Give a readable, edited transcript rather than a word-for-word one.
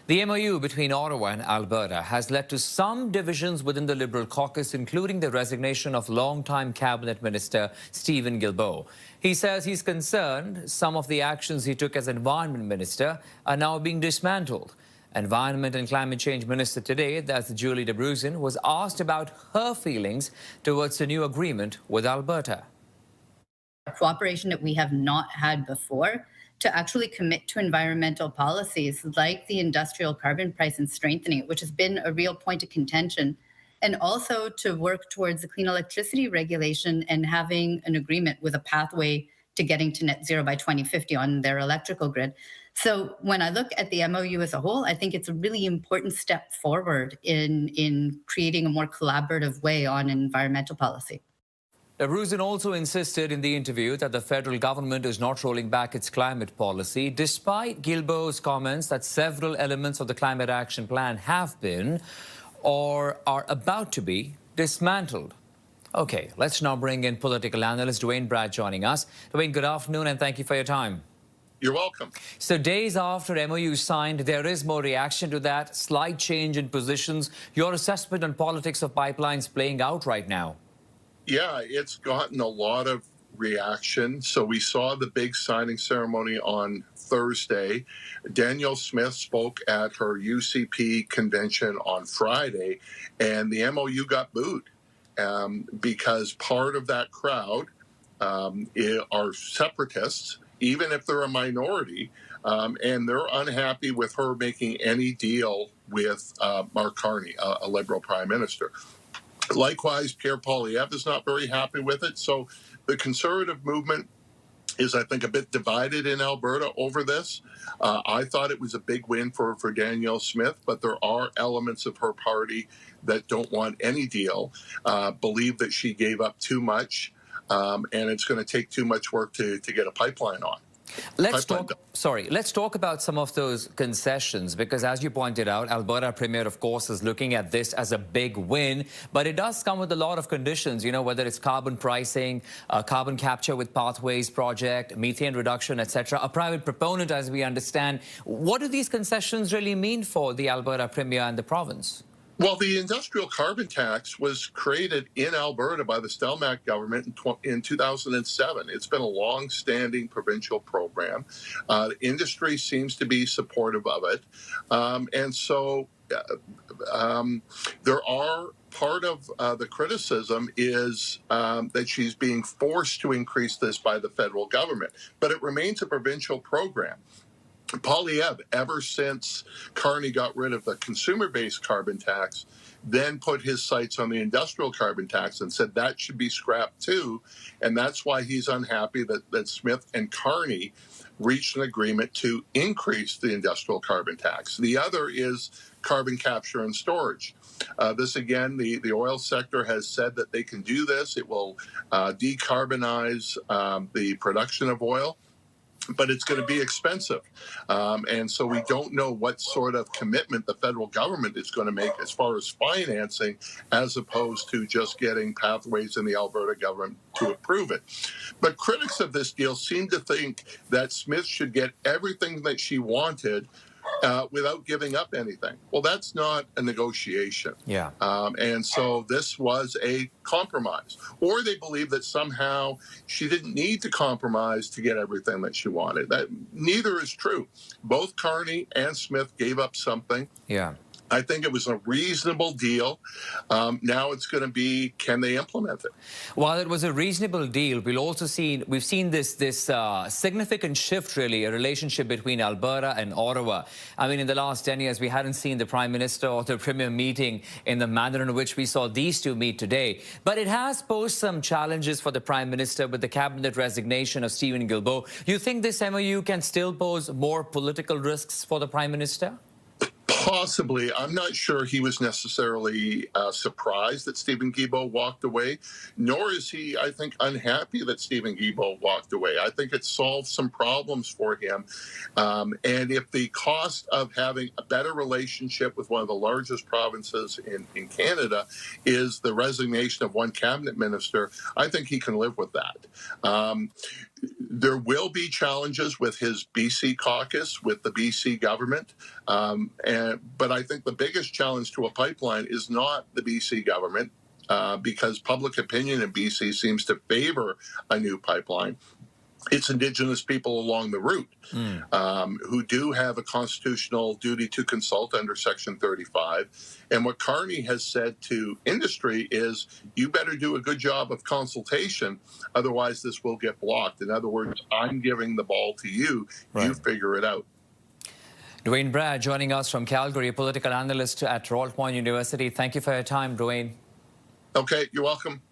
The MOU between Ottawa and Alberta has led to some divisions within the Liberal caucus, including the resignation of longtime Cabinet Minister Stephen Guilbeault. He says he's concerned some of the actions he took as Environment Minister are now being dismantled. Environment and Climate Change Minister today, that's Julie de Bruijn, was asked about her feelings towards the new agreement with Alberta. Cooperation that we have not had before to actually commit to environmental policies like the industrial carbon price and strengthening it, which has been a real point of contention, and also to work towards the clean electricity regulation and having an agreement with a pathway to getting to net zero by 2050 on their electrical grid. So when I look at the MOU as a whole, I think it's a really important step forward in creating a more collaborative way on environmental policy. De Bruijn also insisted in the interview that the federal government is not rolling back its climate policy, despite Guilbeault's comments that several elements of the climate action plan have been or are about to be dismantled. Okay, let's now bring in political analyst Duane Brett joining us. Duane, good afternoon and thank you for your time. You're welcome. So days after MOU signed, there is more reaction to that, slight change in positions. Your assessment on politics of pipelines playing out right now? Yeah, it's gotten a lot of reaction. So we saw the big signing ceremony on Thursday. Danielle Smith spoke at her UCP convention on Friday, and the MOU got booed because part of that crowd are separatists, even if they're a minority, and they're unhappy with her making any deal with Mark Carney, a Liberal Prime Minister. Likewise, Pierre Poilievre is not very happy with it. So the Conservative movement is, I think, a bit divided in Alberta over this. I thought it was a big win for Danielle Smith, but there are elements of her party that don't want any deal, believe that she gave up too much, and it's going to take too much work to get a pipeline on. Let's talk about some of those concessions, because as you pointed out, Alberta Premier, of course, is looking at this as a big win, but it does come with a lot of conditions, you know, whether it's carbon pricing, carbon capture with Pathways project, methane reduction, etc. A private proponent, as we understand. What do these concessions really mean for the Alberta Premier and the province? Well, the industrial carbon tax was created in Alberta by the Stelmach government in 2007. It's been a long-standing provincial program. The industry seems to be supportive of it. And so there are part of the criticism is that she's being forced to increase this by the federal government, but it remains a provincial program. Poilievre, ever since Carney got rid of the consumer-based carbon tax, then put his sights on the industrial carbon tax and said that should be scrapped too. And that's why he's unhappy that Smith and Carney reached an agreement to increase the industrial carbon tax. The other is carbon capture and storage. This, again, the oil sector has said that they can do this. It will decarbonize the production of oil, but it's going to be expensive. And so we don't know what sort of commitment the federal government is going to make as far as financing, as opposed to just getting Pathways in the Alberta government to approve it. But critics of this deal seem to think that Smith should get everything that she wanted without giving up anything. Well, that's not a negotiation. Yeah. And so this was a compromise. Or they believe that somehow she didn't need to compromise to get everything that she wanted. That neither is true. Both Carney and Smith gave up something. Yeah. I think it was a reasonable deal. Now it's going to be, can they implement it? While it was a reasonable deal, we've seen this significant shift, really, a relationship between Alberta and Ottawa. I mean, in the last 10 years, we hadn't seen the Prime Minister or the Premier meeting in the manner in which we saw these two meet today. But it has posed some challenges for the Prime Minister with the cabinet resignation of Stephen Guilbeault. You think this MOU can still pose more political risks for the Prime Minister? Possibly. I'm not sure he was necessarily surprised that Stephen Guilbeault walked away, nor is he, I think, unhappy that Stephen Guilbeault walked away. I think it solved some problems for him. And if the cost of having a better relationship with one of the largest provinces in Canada is the resignation of one cabinet minister, I think he can live with that. There will be challenges with his BC caucus, with the BC government. But I think the biggest challenge to a pipeline is not the BC government, because public opinion in BC seems to favor a new pipeline. It's Indigenous people along the route who do have a constitutional duty to consult under Section 35. And what Carney has said to industry is, you better do a good job of consultation, otherwise this will get blocked. In other words, I'm giving the ball to you, you figure it out. Duane Brett joining us from Calgary, political analyst at Royal Point University. Thank you for your time, Duane. Okay, you're welcome.